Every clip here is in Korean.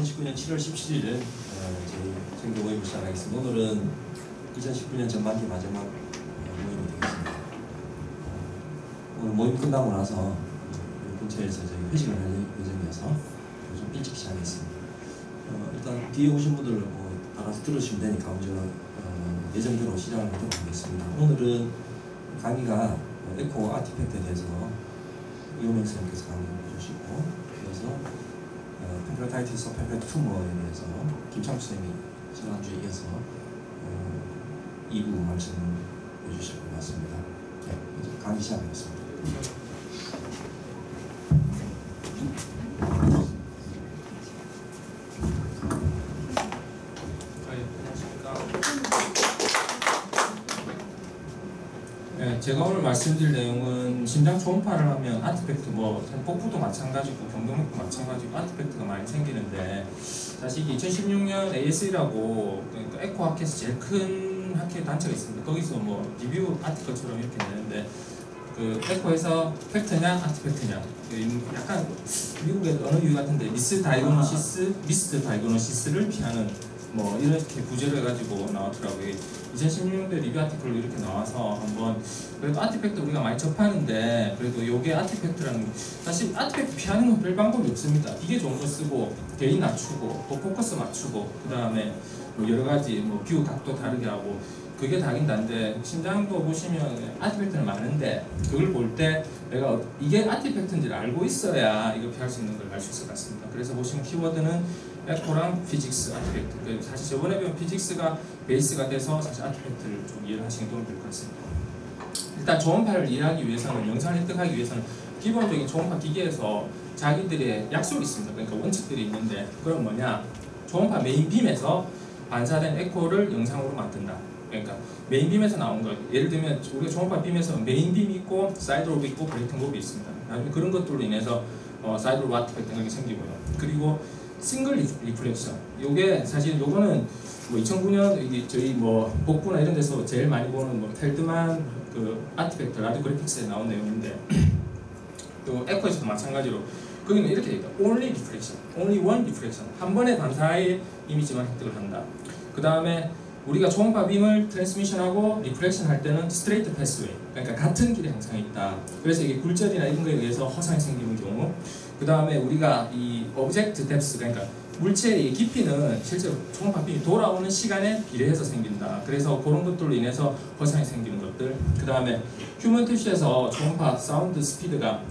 2019년 7월 17일 저희 정규 모임을 시작하겠습니다. 오늘은 2019년 전반기 마지막 모임이 되겠습니다. 오늘 모임 끝나고 나서 근처에서 저희 회식을 할 예정이어서 좀 일찍 시작했습니다. 일단 뒤에 오신 분들 알아서 들으시면 되니까 먼저 예정대로 시작을 하도록 하겠습니다. 오늘은 강의가 에코 아티팩트에 대해서 이호명 선생님께서 강의를 해주시고, 그래서 펜크라타이티스 페페 투머에 대해서 김창수 선생님이 지난주에 이어서 2부 말씀을 해주실 것 같습니다. 네, 이제 강의 시작하겠습니다. 제가 오늘 말씀드릴 내용은 심장 초음파를 하면 아티팩트, 복부도 마찬가지고 경동맥도 마찬가지고 아티팩트가 많이 생기는데, 사실 2016년 AS라고 그러니까 에코 학회에서 제일 큰 학회 단체가 있습니다. 거기서 리뷰 아티클처럼 이렇게 내는데, 그 에코에서 팩트냐 아티팩트냐, 약간 미국의 어느 이유 같은데 미스 다이그노시스를 피하는 이렇게 부제를 해가지고 나왔더라고요. 2016년도에 리뷰 아티클로 이렇게 나와서 한번, 그래도 아티팩트 우리가 많이 접하는데, 그래도 요게 아티팩트라는, 사실 아티팩트 피하는 건 별 방법이 없습니다. 이게 좋은 거 쓰고 게인 낮추고 또 포커스 맞추고, 그 다음에 여러 가지 뷰 각도 다르게 하고, 그게 다긴 단데, 심장도 보시면 아티팩트는 많은데, 그걸 볼 때 내가 이게 아티팩트인지를 알고 있어야 이거 피할 수 있는 걸 알 수 있을 것 같습니다. 그래서 보시면 키워드는 에코랑 피직스 아티팩트. 사실 저번에 배운 피직스가 베이스가 돼서 사실 아티팩트를 좀 이해를 하시는 도움이 될 것 같습니다. 일단 초음파를 이해하기 위해서는, 영상을 획득하기 위해서는 기본적인 초음파 기계에서 자기들의 약속이 있습니다. 그러니까 원칙들이 있는데, 그건 뭐냐? 초음파 메인빔에서 반사된 에코를 영상으로 만든다. 그러니까 메인빔에서 나온 거, 예를 들면 우리가 초음파 빔에서 메인빔이 있고 사이드 로브 있고 브레이튼 로브 있습니다. 나중에 그런 것들로 인해서 사이드 로브 아티팩트 이런 게 생기고요. 그리고 싱글 리플렉션, 요게 사실 요거는 2009년 저희 복부나 이런 데서 제일 많이 보는 텔드만 그 아티팩트 라디오 그래픽스에 나온 내용인데, 또 에코에서도 마찬가지로 거기는 이렇게 되어 있다. only reflection, only one reflection, 한 번의 반사의 이미지만 획득을 한다. 그 다음에 우리가 초음파 빔을 트랜스미션하고 리플렉션 할 때는 스트레이트 패스웨이, 그러니까 같은 길에 항상 있다. 그래서 이게 굴절이나 이런 거에 의해서 허상이 생기는 경우, 그 다음에 우리가 이 오브젝트 뎁스, 그러니까 물체의 깊이는 실제로 초음파 빔이 돌아오는 시간에 비례해서 생긴다. 그래서 그런 것들로 인해서 허상이 생기는 것들. 그 다음에 휴먼 티슈에서 초음파 사운드 스피드가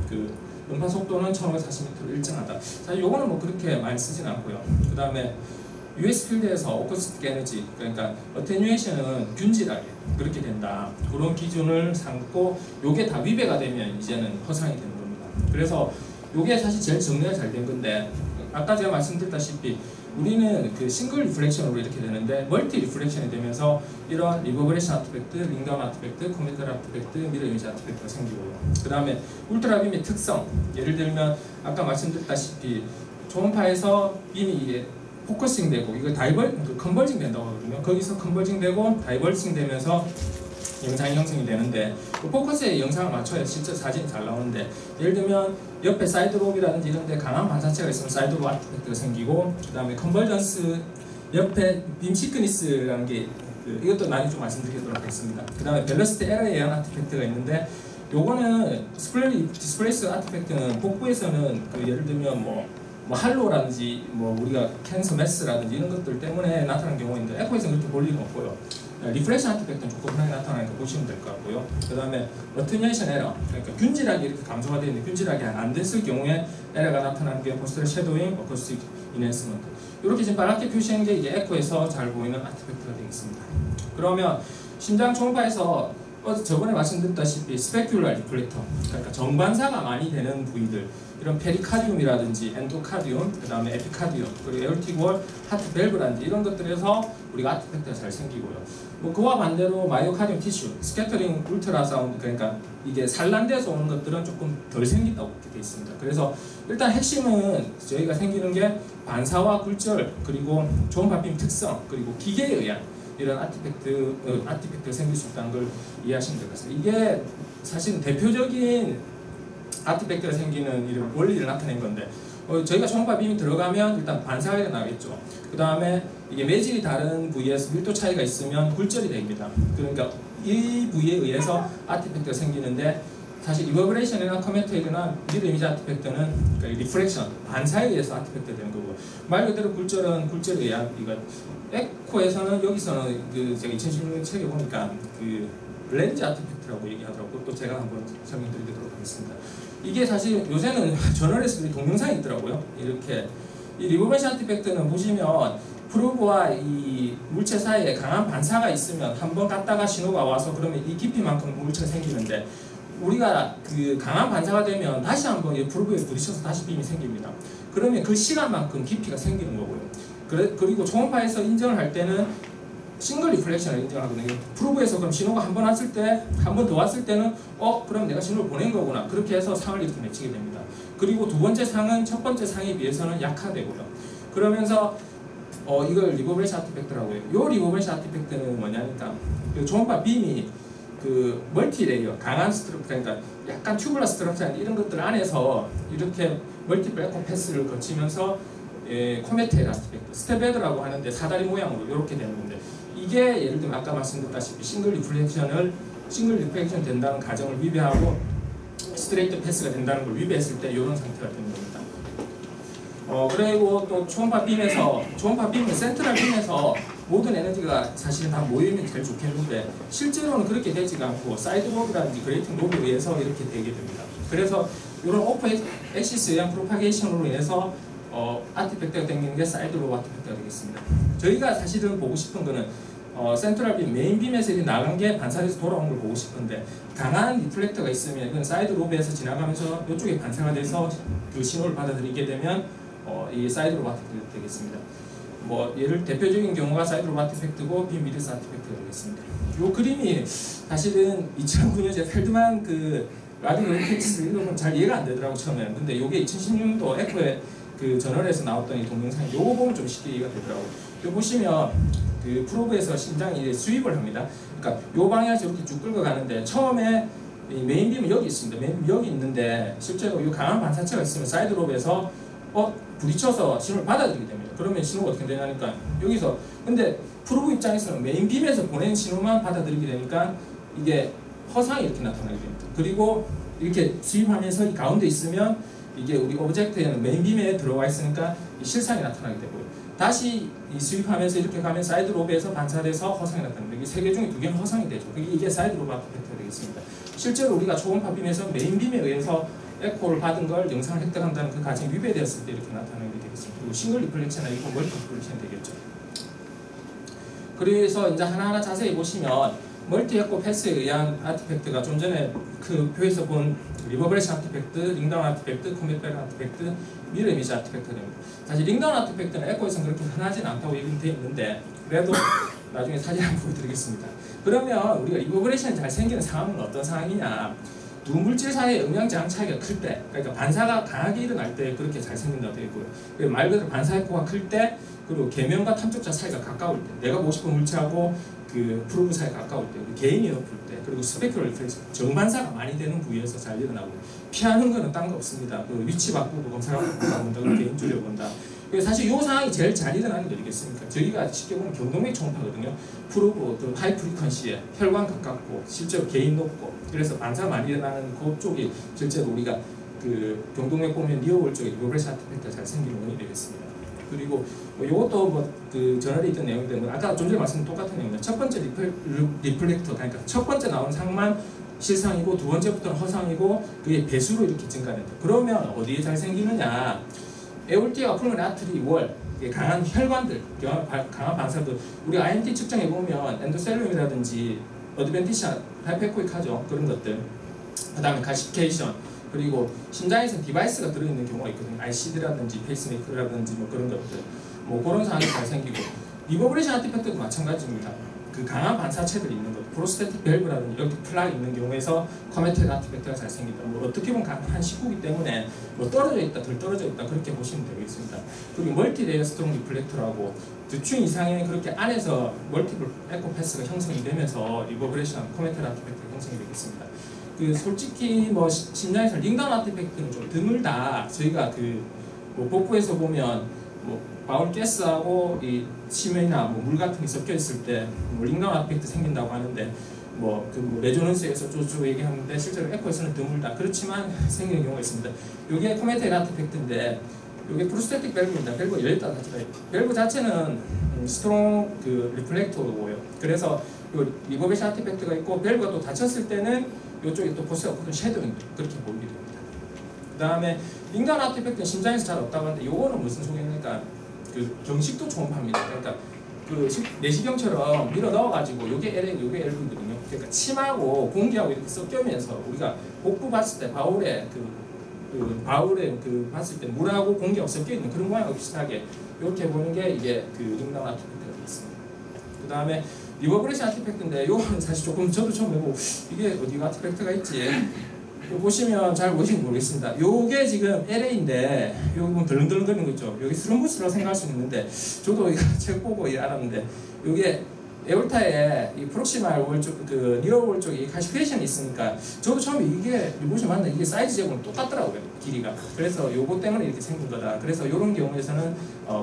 음파 속도는 1540m로 일정하다. 사실 요거는 그렇게 많이 쓰진 않고요. 그 다음에 US 필드에서 어쿠스틱 에너지, 그러니까 어테뉴에이션은 균질하게 그렇게 된다. 그런 기준을 삼고, 요게 다 위배가 되면 이제는 허상이 되는 겁니다. 그래서 요게 사실 제일 정리가 잘 된 건데, 아까 제가 말씀드렸다시피 우리는 그 싱글 리플렉션으로 이렇게 되는데, 멀티 리플렉션이 되면서 이런 리버브레이션 아티팩트, 링다운 아티팩트, 코미터 아티팩트, 미러 이미지 아티팩트가 생기고요. 그 다음에 울트라빔의 특성, 예를 들면 아까 말씀드렸다시피 초음파에서 빔이 이게 포커싱 되고, 이거 컨버징 된다고 하거든요. 거기서 컨버징 되고 다이버징 되면서 영상이 형성이 되는데, 그 포커스에 영상을 맞춰야 실제 사진이 잘 나오는데, 예를 들면 옆에 사이드 롭이라든지 이런 데 강한 반사체가 있으면 사이드 롭 아티팩트가 생기고, 그 다음에 컨버전스, 옆에 빔 시크니스라는 게 이것도 나중에 좀 말씀드리도록 하겠습니다. 그 다음에 벨러시티 에러에 의한 아티팩트가 있는데, 요거는 디스플레이스 아티팩트는 복부에서는 예를 들면 할로라든지 우리가 캔서 매스라든지 이런 것들 때문에 나타나는 경우인데, 에코에서는 그렇게 볼 일은 없고요. 리플렉션 아티팩트는 조금 흔하게 나타나니까 보시면 될 것 같고요. 그 다음에 어테뉴에이션 에러, 그러니까 균질하게 이렇게 감소가 되어 있는데 균질하게 안 됐을 경우에 에러가 나타나는 게 포스터 섀도잉, 어쿠스틱 인핸스먼트. 이렇게 지금 빨갛게 표시한 게 이제 에코에서 잘 보이는 아티팩트가 되겠습니다. 그러면 심장 초음파에서 저번에 말씀드렸다시피 스페큘라 리플렉터, 그러니까 정반사가 많이 되는 부위들, 이런 페리카디움이라든지 엔도카디움, 그 다음에 에피카디움, 그리고 에어틱 월, 하트 밸브라든지 이런 것들에서 우리가 아티팩트가 잘 생기고요. 그와 반대로 마이오카디움 티슈, 스캐터링 울트라사운드, 그러니까 이게 산란돼서 오는 것들은 조금 덜 생긴다고 그렇게 되어 있습니다. 그래서 일단 핵심은 저희가 생기는 게 반사와 굴절, 그리고 초음파빔 특성, 그리고 기계에 의한 이런 아티팩트가 생길 수 있다는 걸 이해하시면 될 것 같습니다. 이게 사실은 대표적인 아티팩트가 생기는 이런 원리를 나타낸 건데 저희가 초음파 빔이 들어가면 일단 반사가 일어나겠죠. 그 다음에 이게 매질이 다른 부위에서 밀도 차이가 있으면 굴절이 됩니다. 그러니까 이 부위에 의해서 아티팩트가 생기는데 사실 리버브레이션이나 커멘테이드나 미러 이미지 아티팩트는 그러니까 리프렉션, 반사에 의해서 아티팩트가 되는 거고 말 그대로 굴절은 굴절에 의한 이거 에코에서는 여기서는 그 제가 2016년 책에 보니까 그 렌즈 아티팩트라고 얘기하더라고요. 또 제가 한번 설명드리도록 하겠습니다. 이게 사실 요새는 저널에서 동영상이 있더라고요. 이렇게 이 리버브레이션 아티팩트는 보시면 프로브와 이 물체 사이에 강한 반사가 있으면 한번 갔다가 신호가 와서 그러면 이 깊이만큼 물체가 생기는데 우리가 그 강한 반사가 되면 다시 한번 이 프로브에 부딪혀서 다시 빔이 생깁니다. 그러면 그 시간만큼 깊이가 생기는 거고요. 그리고 초음파에서 인정을 할 때는 싱글 리플렉션을 인정하거든요. 프로브에서 그럼 신호가 한 번 왔을 때, 한 번 더 왔을 때는 그럼 내가 신호를 보낸 거구나. 그렇게 해서 상을 이렇게 맺히게 됩니다. 그리고 두 번째 상은 첫 번째 상에 비해서는 약화되고요. 그러면서 이걸 리버브레이션 아티팩트라고 해요. 이 리버브레이션 아티팩트는 뭐냐니까 그 초음파 빔이 그 멀티레이어, 강한 스트럭처, 그러니까 약간 튜블러 스트럭처 이런 것들 안에서 이렇게 멀티플 에코 패스를 거치면서 코메테일 아티팩트, 스텝헤드라고 하는데 사다리 모양으로 이렇게 되는 건데 이게 예를 들면 아까 말씀드렸다시피 싱글 리플렉션 된다는 가정을 위배하고 스트레이트 패스가 된다는 걸 위배했을 때 이런 상태가 되는 겁니다. 그리고 또 초음파 빔은 센트럴 빔에서 모든 에너지가 사실은 다 모이면 제일 좋겠는데 실제로는 그렇게 되지가 않고 사이드 로브라든지 그레이팅 로브에 의해서 이렇게 되게 됩니다. 그래서 이런 오프 엑시스에 의한 프로파게이션으로 인해서 아티팩트가 생기는 게 사이드 로브 아티팩트가 되겠습니다. 저희가 사실은 보고 싶은 거는 센트럴 빔, 메인 빔에서 나간 게 반사돼서 돌아온 걸 보고 싶은데 강한 리플렉터가 있으면 이건 사이드 로브에서 지나가면서 이쪽에 반사가 돼서 그 신호를 받아들이게 되면 이 사이드 로브 아티팩트가 되겠습니다. 예를 대표적인 경우가 사이드 로브 아티팩트고 빔 미러스 아티팩트가 되겠습니다. 이 그림이 사실은 2009년 제 펠드만 그 라디오 림팩스 이런 건 잘 이해가 안 되더라고 처음에는. 근데 이게 2016년도 에코의 그 저널에서 나왔던 이 동영상이 요거 보면 좀 쉽게 이해가 되더라고요. 요 보시면 그 프로브에서 심장이 이제 수입을 합니다. 그러니까 요 방향에서 이렇게 쭉 끌고 가는데 처음에 이 메인 빔은 여기 있습니다. 메인 빔 여기 있는데 실제로 요 강한 반사체가 있으면 사이드 로브에서 부딪혀서 신호를 받아들이게 됩니다. 그러면 신호가 어떻게 되냐니까 여기서 근데 프로브 입장에서는 메인 빔에서 보낸 신호만 받아들이게 되니까 이게 허상이 이렇게 나타나게 됩니다. 그리고 이렇게 수입하면서 이 가운데 있으면 이게 우리 오브젝트에는 메인 빔에 들어와 있으니까 이 실상이 나타나게 되고요. 다시 이 수입하면서 이렇게 가면 사이드 로브에서 반사돼서 허상이 나타납니다. 이게 세 개 중에 두 개는 허상이 되죠. 이게 사이드 로브 아티팩트가 되겠습니다. 실제로 우리가 초음파 빔에서 메인 빔에 의해서 에코를 받은 걸 영상을 획득한다는 그 가정이 위배되었을 때 이렇게 나타나게 되겠습니다. 그리고 싱글 리플렉션이나 이거 멀티 리플렉션이 되겠죠. 그래서 이제 하나하나 자세히 보시면 멀티 에코 패스에 의한 아티팩트가 좀 전에 그 표에서 본 리버브레이션 아티팩트, 링다운 아티팩트, 코밋백 아티팩트, 미러 이미지 아티팩트가 됩니다. 사실 링다운 아티팩트는 에코에서는 그렇게 흔하진 않다고 얘기는 되어 있는데 그래도 나중에 사진 한번 보여드리겠습니다. 그러면 우리가 리버브레이션이 잘 생기는 상황은 어떤 상황이냐? 두 물질 사이의 음향장 차이가 클 때, 그러니까 반사가 강하게 일어날 때 그렇게 잘 생긴다고 되어 있고요. 말 그대로 반사 에코가 클 때, 그리고 계면과 탐촉자 사이가 가까울 때, 내가 보고 싶은 물체하고 그 프로브 사이가 가까울 때, 개인이 높을 때, 그리고 스페큐럴 리플렉션, 정반사가 많이 되는 부위에서 잘 일어나고 피하는 거는 딴 거 없습니다. 그 위치 바꾸고 검사하고 본다, 개인 줄여 본다. 사실 이 상황이 제일 잘 일어나는 거 아니겠습니까? 저희가 쉽게 보면 경동맥 초음파거든요. 프로브, 그 하이 프리퀀시에 혈관 가깝고 실제로 개인 높고 그래서 반사가 많이 일어나는 그쪽이 실제로 우리가 그 경동맥 보면 니어볼 쪽에 리버브레이션 아티팩트가 잘 생기는 원인이 되겠습니다. 그리고 이것도 그 저널에 있던 내용인데 아까 좀 전에 말씀드린 똑같은 내용입니다. 첫 번째 리플렉터, 그러니까 첫 번째 나온 상만 실상이고 두 번째부터는 허상이고 그게 배수로 이렇게 증가된다. 그러면 어디에 잘 생기느냐? 에올티와 풀문 아트리 월 강한 혈관들, 강한 반사들 우리 IMT 측정해 보면 엔도셀륨이라든지 어드벤티샤, 하이페코익하죠 그런 것들. 그다음에 가시피케이션 그리고 심장에서 디바이스가 들어있는 경우가 있거든요. ICD라든지 페이스메이커라든지 그런 것들. 그런 상황이 잘 생기고 리버브레이션 아티팩트도 마찬가지입니다. 그 강한 반사체들이 있는 것, 프로스테틱 밸브라든지 이렇게 플락이 있는 경우에서 커멘테이드 아티팩트가 잘 생긴다. 어떻게 보면 한 식구기 때문에 떨어져 있다, 덜 떨어져 있다 그렇게 보시면 되겠습니다. 그리고 멀티레이어 스트롱 리플렉터라고 두층 이상의 그렇게 안에서 멀티플 에코 패스가 형성이 되면서 리버브레이션 커멘테이드 아티팩트가 형성이 되겠습니다. 그 솔직히 뭐 심장에서 링다운 아티팩트는 좀 드물다. 저희가 뭐 복부에서 보면 뭐 바울 가스하고 이 치매나 뭐 물 같은 게 섞여 있을 때 뭐 링다운 아티팩트 생긴다고 하는데 뭐 레조넌스에서 쭉 얘기하는데 실제로 에코에서는 드물다. 그렇지만 생기는 경우가 있습니다. 이게 코메테일 아티팩트인데 이게 프로스테틱 밸브입니다. 밸브가 열렸다 닫혀요. 밸브 자체는 스트롱 리플렉터고요. 그래서 요 리버베이션 아티팩트가 있고 밸브가 또 닫혔을 때는 이쪽에 또 보스가 큰 섀도잉 그렇게 보이게 됩니다. 그 다음에 링다운 아티팩트는 심장에서 잘 없다고 하는데 요거는 무슨 소리입니까? 경식도 초음파입니다. 그러니까 내시경처럼 밀어 넣어가지고 요게 LA, 요게 LV거든요. 그러니까 침하고 공기하고 이렇게 섞이면서 우리가 복부 봤을 때 바울에 봤을 때 물하고 공기하고 섞여 있는 그런 모양하고 비슷하게 이렇게 보는 게 이게 링다운 아티팩트가 되겠습니다. 그 다음에 리버브레이션 아티팩트인데 요거는 사실 조금 저도 처음 해보고 이게 어디가 아티팩트가 있지? 요 보시면 잘 보시면 모르겠습니다. 요게 지금 LA인데 여기 보면 덜렁덜렁거리는 거 있죠. 여기 스럼부스라고 생각할 수 있는데 저도 이거 책 보고 알았는데 요게 에올타에 이 프록시말 월 쪽, 니어 월 쪽에 가시페이션이 있으니까 저도 처음에 이게 보시면 맞나 이게 사이즈 제곱은 똑같더라고요. 길이가. 그래서 요거 때문에 이렇게 생긴 거다. 그래서 이런 경우에서는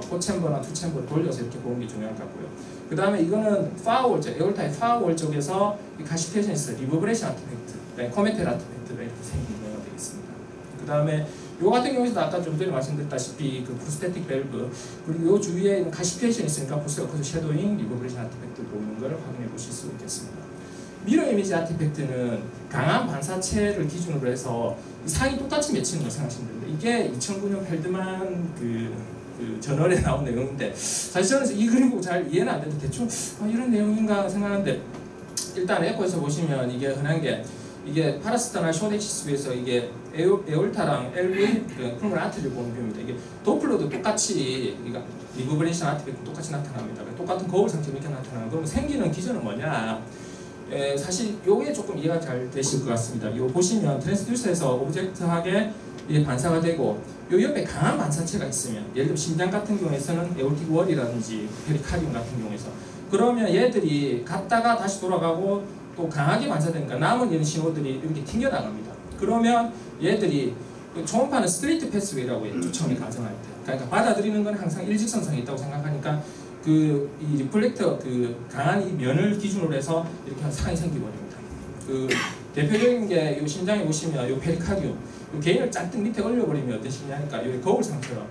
포챔버나 투챔버를 돌려서 이렇게 보는 게 중요한 것 같고요. 그 다음에 이거는 파워월 쪽, 에올타의 파워월 쪽에서 이 가시페이션이 있어요. 리버브레이션 아티팩트, 코메텔 아티팩트가 이렇게 생긴 경우가 되겠습니다. 그 다음에 요 같은 경우에도 아까 좀 전에 말씀드렸다시피 프로스테틱 밸브 그리고 요 주위에 가시페이션이 있으니까 보스가 커서 섀도잉, 리버브레이션 아티팩트 보이는 걸 확인해 보실 수 있겠습니다. 미러 이미지 아티팩트는 강한 반사체를 기준으로 해서 상이 똑같이 맺히는 걸 생각하시면 됩니다. 이게 2009년 펠드만 저널에 나온 내용인데 사실 저는 이 그림 보고 잘 이해는 안 돼도 대충 이런 내용인가 생각하는데 일단 에코에서 보시면 이게 흔한 게 이게 파라스타나 숏엑시스에서 이게 에올타랑 LV 프로그램 아트를 보는 뷰입니다. 이게 도플러도 똑같이 리버브레이션 아티팩트 똑같이 나타납니다. 똑같은 거울 상태 이렇게 나타나는 그러면 생기는 기전은 뭐냐? 사실 요게 조금 이해가 잘 되실 것 같습니다. 요 보시면 트랜스듀서에서 오브젝트하게 이게 반사가 되고 요 옆에 강한 반사체가 있으면 예를 들면 심장 같은 경우에서는 에올틱 월이라든지 페리카디움 같은 경우에서 그러면 얘들이 갔다가 다시 돌아가고 또 강하게 반사되니까 남은 이런 신호들이 이렇게 튕겨나갑니다. 그러면 얘들이 초음파는 스트레이트 패스웨이라고 했죠. 처음에 가정할 때. 그러니까 받아들이는 건 항상 일직선상에 있다고 생각하니까 이 리플렉터 강한 이 면을 기준으로 해서 이렇게 상이 생기버립니다. 대표적인 게 이 심장에 보시면 이 페리카디움 이 개인을 잔뜩 밑에 올려버리면 어떤 식이냐니까 여기 거울상처럼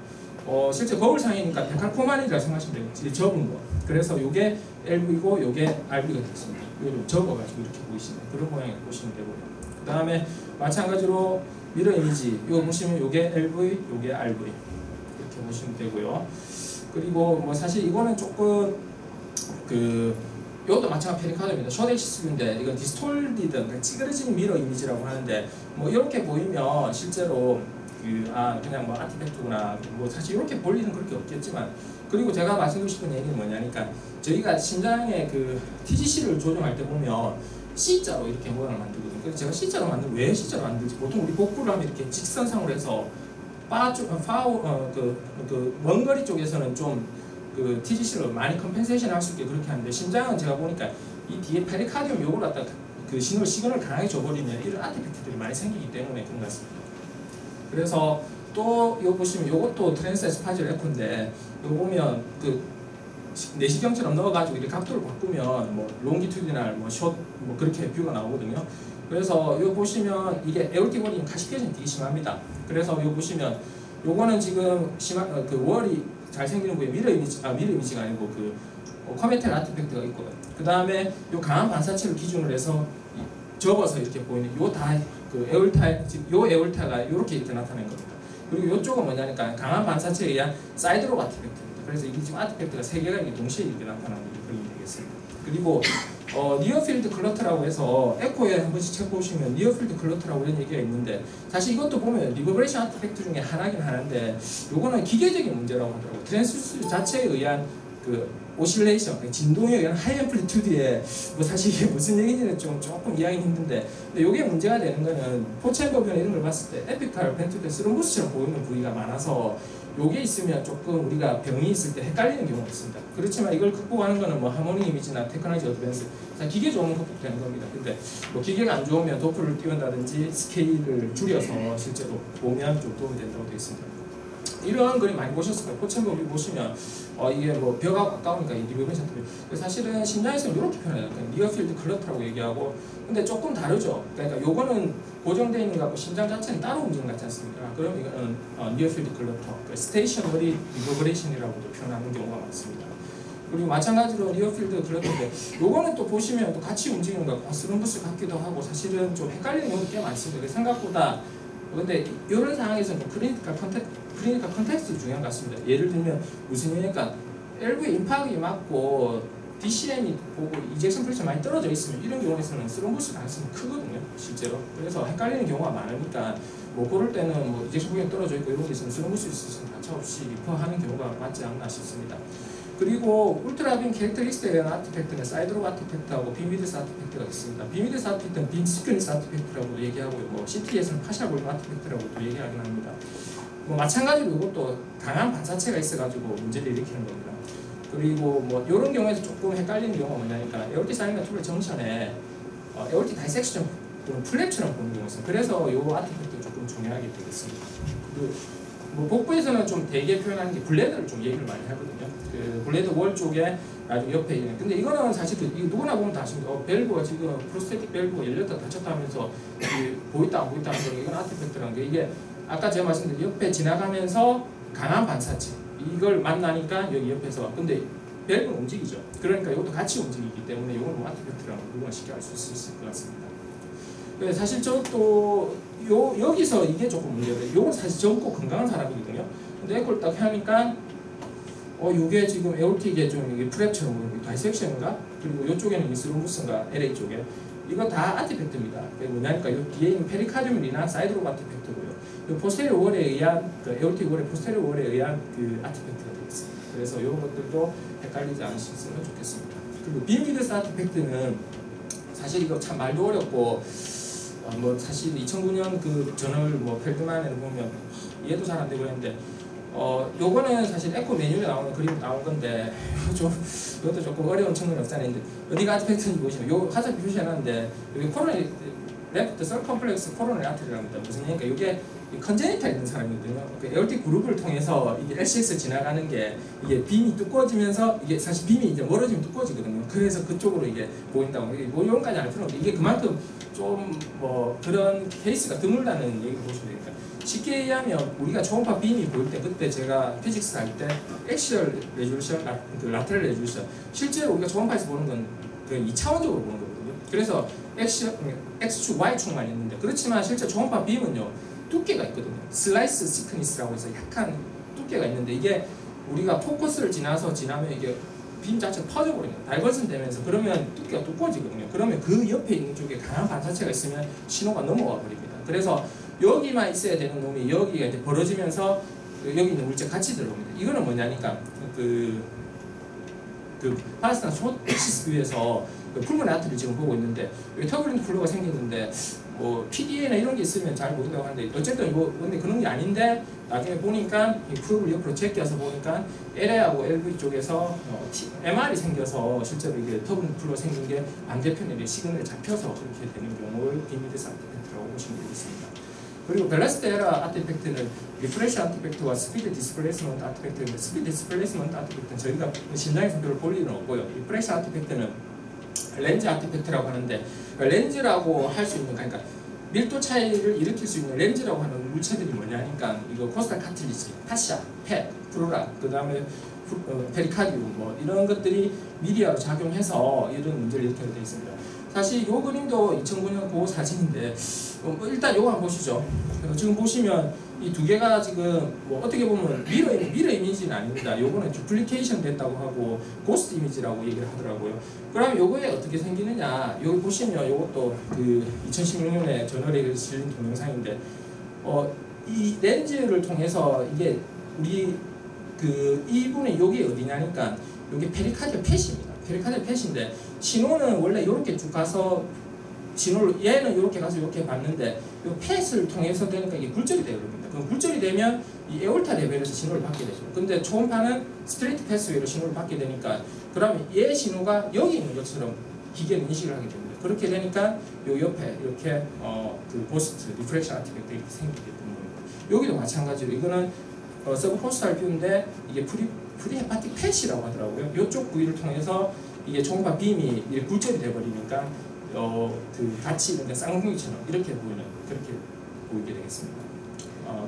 실제 거울상이니까 데칼코마니라고 생각하시면 돼요. 이제 접은 거. 그래서 이게 LV고 이게 RV가 되겠습니다. 이걸 접어가지고 이렇게 보이시는 그런 모양을 보시면 되고요. 그 다음에 마찬가지로 미러 이미지 이거 보시면 이게 LV, 이게 RV 이렇게 보시면 되고요. 그리고 뭐 사실 이거는 조금 이것도 마찬가지 페리카드입니다. 숏엑시스인데 이건 디스톨디든 그러니까 찌그러진 미러 이미지라고 하는데 뭐 이렇게 보이면 실제로 그냥 뭐 아티팩트구나 뭐 사실 이렇게 볼 일은 그렇게 없겠지만 그리고 제가 말씀드리고 싶은 얘기는 뭐냐니까 저희가 심장의 TGC를 조정할 때 보면 C자로 이렇게 모양을 만들거든요. 그래서 제가 C자로 만들면 왜 C자로 만들지? 보통 우리 복부를 하면 이렇게 직선상으로 해서 원거리 쪽에서는 좀 TGC를 많이 컴펜세이션 할 수 있게 그렇게 하는데 심장은 제가 보니까 이 뒤에 페리카디움 요걸 갖다 시그널을 강하게 줘버리면 이런 아티팩트들이 많이 생기기 때문에 그런 것 같습니다. 그래서 또 이거 보시면 이것도 트랜스 에스파지얼 에코인데 이거 보면 내시경처럼 넣어가지고 이렇게 각도를 바꾸면 뭐 롱기튜디날 숏 그렇게 뷰가 나오거든요. 그래서 이거 보시면 이게 에올틱 월이 가시페이션이 되게 심합니다. 그래서 이거 보시면 요거는 지금 월이 잘 생기는 부위에 미러 이미지가 아니고 코메텔 아티팩트가 있고요. 그 다음에 요 강한 반사체를 기준으로 해서 접어서 이렇게 보이는 요 에올타가 이렇게 나타낸 겁니다. 그리고 이쪽은 뭐냐니까 강한 반사체에 의한 사이드로 아티팩트입니다. 그래서 이게 지금 아티팩트가 세 개가 동시에 이렇게 나타나는 그런 게 되겠습니다. 그리고 니어필드 클러터라고 해서 에코에 한 번씩 책 보시면 니어필드 클러터라고 이런 얘기가 있는데 사실 이것도 보면 리버브레이션 아티팩트 중에 하나긴 하나인데 요거는 기계적인 문제라고 하더라고요. 트랜스듀서 자체에 의한 그 오실레이션, 진동에 의한 하이 앰플리튜드의 뭐 사실 이게 무슨 얘기인지는 조금 이해하기 힘든데, 근데 이게 문제가 되는 거는 포챔버 변 이런 걸 봤을 때 에피칼, 벤트럴, 스럼부스처럼 보이는 부위가 많아서 요게 있으면 조금 우리가 병이 있을 때 헷갈리는 경우가 있습니다. 그렇지만 이걸 극복하는 거는 뭐 하모닉 이미지나 테크놀로지 어드밴스, 기계 좋으면 극복되는 겁니다. 근데 뭐 기계가 안 좋으면 도프를 띄운다든지 스케일을 줄여서 실제로 보면 좀 도움이 된다고 되어 있습니다. 이런 그림 많이 보셨을 거예요. 포챔버 뷰 보시면 이게 뭐 벽하고 가까우니까 이 리버베이션 때문에 사실은 심장에서는 이렇게 표현해요. 니어필드 클러터라고 얘기하고, 근데 조금 다르죠. 그러니까 요거는 고정되어 있는 것 같고 심장 자체는 따로 움직이는 것 같지 않습니까? 그럼 이거는 니어필드 클러터, 스테이셔너리 리버베이션이라고도 표현하는 경우가 많습니다. 그리고 마찬가지로 니어필드 클러터인데 요거는 또 보시면 또 같이 움직이는 것 같고 스럼부스 같기도 하고 사실은 좀 헷갈리는 경우도 꽤 많습니다. 그래서 생각보다 근데 이런 상황에서는 클리니컬 컨텍스트 중요한 것 같습니다. 예를 들면 무슨 얘기니까 LV 임팍이 맞고 DCM이 보고 이젝션 프레셔 많이 떨어져 있으면 이런 경우에서는 스럼부스 가능성이 크거든요, 실제로. 그래서 헷갈리는 경우가 많으니까 뭐 그럴 때는 뭐 이젝션 프레셔 떨어져 있고 이런 게 있으면 스럼부스 있으면 가차없이 리퍼하는 경우가 맞지 않나 싶습니다. 그리고 울트라빔 캐릭터리스트에 대한 아티팩트는 사이드로브 아티팩트하고 빔위드스 아티팩트가 있습니다. 빔위드스 아티팩트는 빔 시크니스 아티팩트라고도 얘기하고요. 뭐 CT에서는 파샬 볼륨 아티팩트라고도 얘기하긴 합니다. 뭐 마찬가지로 이것도 강한 반사체가 있어가지고 문제를 일으키는 겁니다. 그리고 뭐 이런 경우에서 조금 헷갈리는 경우가 뭐냐니까 에어티 사이나 튜블 정션에 에어티 다이섹션 또는 플랩처럼 보는 경우가 있어요. 그래서 이 아티팩트 조금 중요하게 되겠습니다. 뭐 복부에서는 좀 대개 표현하는 게 블레드를 좀 얘기를 많이 하거든요. 그 블레드 월 쪽에 나중에 옆에 있는. 근데 이거는 사실 이거 누구나 보면 다 아십니다. 밸브가 지금 프로스테틱 밸브가 열렸다 닫혔다 하면서 보였다 안 보였다 하는 거, 이건 아티팩트라는 게, 이게 아까 제가 말씀드린 옆에 지나가면서 강한 반사체 이걸 만나니까 여기 옆에서, 근데 밸브는 움직이죠. 그러니까 이것도 같이 움직이기 때문에 이건 뭐 아티팩트라는 부분을 쉽게 알 수 있을 것 같습니다. 사실 저도 여기서 이게 조금 문제예요. 요건 사실 젊고 건강한 사람이거든요. 근데 에코를 딱 하니까 요게 지금 에올틱에 좀 이게 프랩처럼 보이고 다이섹션인가? 그리고 요쪽에는 스럼부스인가? LA 쪽에 이거 다 아티팩트입니다. 그게 뭐냐니까 요 뒤에 있는 페리카디움이나 사이드로브 아티팩트고요. 요 포스테리어 월에 의한 그 에올틱 월의 포스테리어 월에 의한 그 아티팩트가 되겠습니다. 그래서 이런 것들도 헷갈리지 않으셨으면 좋겠습니다. 그리고 빔위드스 아티팩트는 사실 이거 참 말도 어렵고 뭐 사실 2009년 그 저널 뭐 펠드만에는 보면 이해도 잘 안 되고 했는데 요거는 사실 에코 메뉴에 나오는 그림 나온 건데 이것도 조금 어려운 측면이 없잖아요. 어디가 아티팩트인지 보시면 요 화살표 표시해놨는데 여기 코로나리 레프트 서컴플렉스 코로나리 아트리랍니다. 무슨 얘기니까 이게 컨제니탈 있는 사람이거든요. 그 에올틱 그룹을 통해서 이게 LCX 지나가는 게 이게 빔이 두꺼워지면서 이게 사실 빔이 이제 멀어지면 두꺼워지거든요. 그래서 그쪽으로 이게 보인다고. 이게 뭐 이런까지 알 필요는 없는데 이게 그만큼 좀 뭐 그런 케이스가 드물다는 얘기를 보시면 됩니다. 쉽게 얘기하면 우리가 초음파 빔이 보일 때 그때 제가 피직스 할 때 엑시얼 레졸루션, 그 라테럴 레졸루션 실제로 우리가 초음파에서 보는 건 그 2차원적으로 보는 거거든요. 그래서 X축, Y축만 있는데 그렇지만 실제 초음파 빔은요 두께가 있거든요. 슬라이스 시크니스라고 해서 약간 두께가 있는데 이게 우리가 포커스를 지나면 이게 빔 자체가 퍼져버립니다. 다이버전 되면서 그러면 두께가 두꺼워지거든요. 그러면 그 옆에 있는 쪽에 강한 반사체가 있으면 신호가 넘어와 버립니다. 그래서 여기만 있어야 되는 놈이 여기가 이제 벌어지면서 여기 있는 물질 같이 들어옵니다. 이거는 뭐냐니까 그 파라스탄 소시스 뷰에서 풀문 아트를 지금 보고 있는데 여기 터블린 플로가 생기는데 뭐 PDA나 이런 게 있으면 잘 모른다고 하는데 어쨌든 뭐 근데 그런 게 아닌데 나중에 보니까 이 프로를 옆으로 제껴서 보니까 LA하고 LV 쪽에서 MR이 생겨서 실제로 이게 터블린 플로 생긴 게 반대편에 시그널이 잡혀서 그렇게 되는 경우를 빔위드스 아티팩트라고 보시면 되겠습니다. 그리고 밸러스트 에러 아티팩트는 리프레시 아티팩트와 스피드 디스플레이스먼트 아티팩트인데 스피드 디스플레이스먼트 아티팩트는 저희가 심장에서 별로 볼 일은 없고요. 리프레시 아티팩트는 렌즈 아티팩트라고 하는데 렌즈라고 할 수 있는 그러니까 밀도 차이를 일으킬 수 있는 렌즈라고 하는 물체들이 뭐냐니까 이거 코스탈 카틸리지, 파샤, 펫, 프로라, 그 다음에 페리카디움 뭐 이런 것들이 미디어로 작용해서 이런 문제를 일으키게 되어 있습니다. 사실 이 그림도 2009년 고 사진인데 일단 이거 한번 보시죠. 지금 보시면 이 두 개가 지금 뭐 어떻게 보면 미러 이미지는 아닙니다. 요거는 듀플리케이션 됐다고 하고 고스트 이미지라고 얘기를 하더라고요. 그럼 요거에 어떻게 생기느냐? 여기 보시면 요것도 그 2016년에 저널에 실린 동영상인데 이 렌즈를 통해서 이게 우리 그 이 부분이 여기 어디냐니까 여기 페리카디얼 팻입니다. 페리카디얼 팻인데 신호는 원래 이렇게 쭉 가서 신호를 얘는 이렇게 가서 이렇게 받는데 이 팻을 통해서 되니까 이게 굴절이 되거든요. 그럼 굴절이 되면 이 에올타 레벨에서 신호를 받게 되죠. 근데 초음파는 스트레이트 패스웨이로 신호를 받게 되니까 그러면 얘 신호가 여기 있는 것처럼 기계는 인식을 하게 됩니다. 그렇게 되니까 요 옆에 이렇게 그 보스트 리프렉션 아티팩트 이렇게 생기게 되는 겁니다. 여기도 마찬가지로 이거는 서브코스탈 뷰인데 이게 프리헤파틱 팻이라고 하더라고요. 이쪽 부위를 통해서 이게 초음파 빔이 이렇게 굴절이 돼버리니까 그 같이 이렇게 쌍둥이처럼 이렇게 보이는 그렇게 보이게 되겠습니다.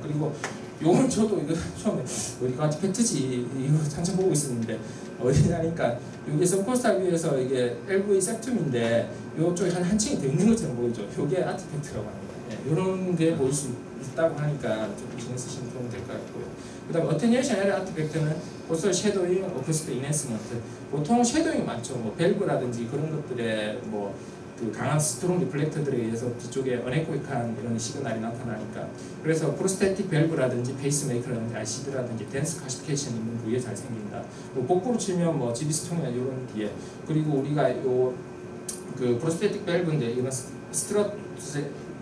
그리고 요건 저도 이거 처음에 어디가 아티팩트지 이거 한참 보고 있었는데 어디냐니까 이게 서브코스탈 뷰에서 이게 LV septum인데 요쪽에 한 층이 더 있는 것처럼 보이죠. 요게 아티팩트라고 합니다. 예, 요런 게 보일 수 있다고 하니까 좀 신경 쓰시면 도움이 될 것 같고요. 그 다음에 어테뉴에이션 에러 아티팩트는 보스 섀도잉, 어쿠스틱 인핸스먼트 보통 섀도잉이 많죠. 뭐 밸브라든지 그런 것들에 뭐 그 강한 스트롱 리플렉터들에 의해서 뒤쪽에 어네코익한 이런 시그널이 나타나니까 그래서 프로스테틱 밸브라든지 페이스메이커라든지 RCD라든지 댄스 카시피케이션 있는 부위에 잘 생긴다. 뭐 복부로 치면 뭐 지비스통이나 이런 뒤에 그리고 우리가 요 그 프로스테틱 밸브인데 이건 스트럿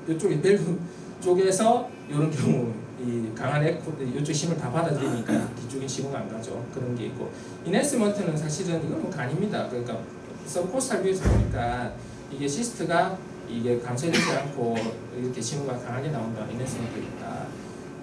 이쪽에 밸브 쪽에서 이런 경우 이 강한 에코 이쪽 힘을 다 받아들이니까 뒤쪽에 신호가 안 가죠. 그런 게 있고 인핸스먼트는 사실은 이건 뭐 간입니다. 그러니까 서브코스탈 뷰에서 보니까 이게 시스트가 이게 감쇄되지 않고 이렇게 신호가 강하게 나온다. 인핸스먼트 있다.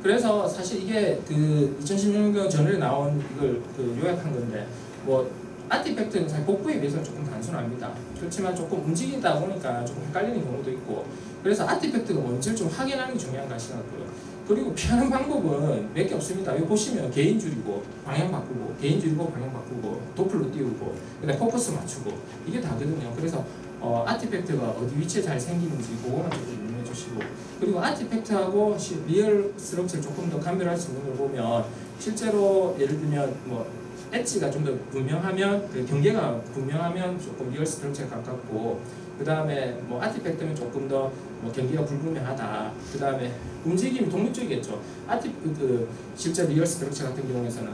그래서 사실 이게 그 2016년 전에 나온 이걸 그 요약한 건데 뭐 아티팩트는 사실 복부에 비해서는 조금 단순합니다. 그렇지만 조금 움직이다 보니까 조금 헷갈리는 경우도 있고 그래서 아티팩트가 뭔지를 좀 확인하는 게 중요한 것 같고요. 그리고 피하는 방법은 몇 개 없습니다. 여기 보시면 개인 줄이고 방향 바꾸고 개인 줄이고 방향 바꾸고 도플러 띄우고 그다음에 포커스 맞추고 이게 다거든요. 그래서 아티팩트가 어디 위치에 잘 생기는지 그거만 좀 유념해 주시고 그리고 아티팩트하고 리얼 스트럭처를 조금 더 감별할 수 있는 걸 보면 실제로 예를 들면 뭐 엣지가 좀 더 분명하면 그 경계가 분명하면 조금 리얼 스트럭처에 가깝고 그 다음에 뭐 아티팩트는 조금 더 뭐 경계가 불분명하다. 그 다음에 움직임이 독립적이겠죠. 실제 리얼 스트럭처 같은 경우에서는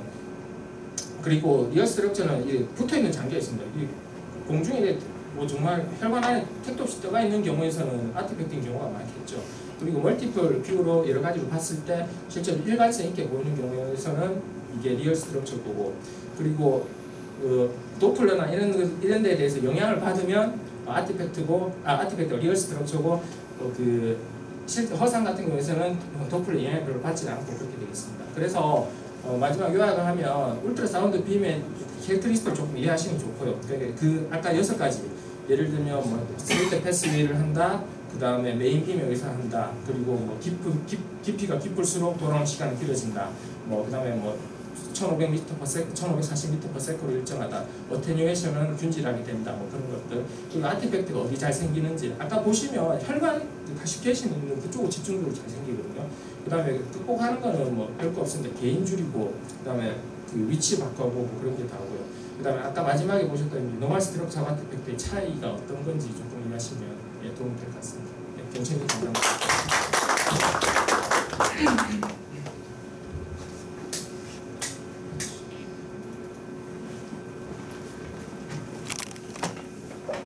그리고 리얼 스트럭처는 붙어 있는 장기가 있습니다. 이 공중에 뭐 정말 혈관 안에 택도 없이 떠가 있는 경우에서는 아티팩트인 경우가 많겠죠. 그리고 멀티플 뷰로 여러 가지로 봤을 때 실제로 일관성 있게 보이는 경우에서는 이게 리얼 스트럭처고 그리고 도플러나 이런 데에 대해서 영향을 받으면 아티팩트가 리얼 스트럭처고 실제 허상 같은 경우에서는 도플러 영향을 별로 받지 않고 그렇게 되겠습니다. 그래서 마지막 요약을 하면 울트라사운드 빔의 캐릭터리스트를 조금 이해하시면 좋고요. 그 아까 6가지 예를 들면 뭐 스트레이트 패스웨이를 한다. 그 다음에 메인 빔에 의해서 한다. 그리고 뭐 깊이가 깊을수록 돌아오는 시간이 길어진다. 뭐 그 다음에 뭐 1500m/s, 1540m/s로 일정하다. 어테뉴에이션은 균질하게 된다. 뭐 그런 것들. 그리고 아티팩트가 어디 잘 생기는지. 아까 보시면 혈관 카시피케이션 있는 그쪽으로 집중적으로 잘 생기거든요. 그 다음에 극복하는 거는 뭐 별거 없습니다. 개인 줄이고, 그 다음에 그 위치 바꿔보고 그런 게 다고요. 그 다음에 아까 마지막에 보셨던 노멀 스트럭처 아티팩트의 차이가 어떤 건지 조금 이해하시면 도움이 될 것 같습니다. 경청해 주셔서 감사합니다.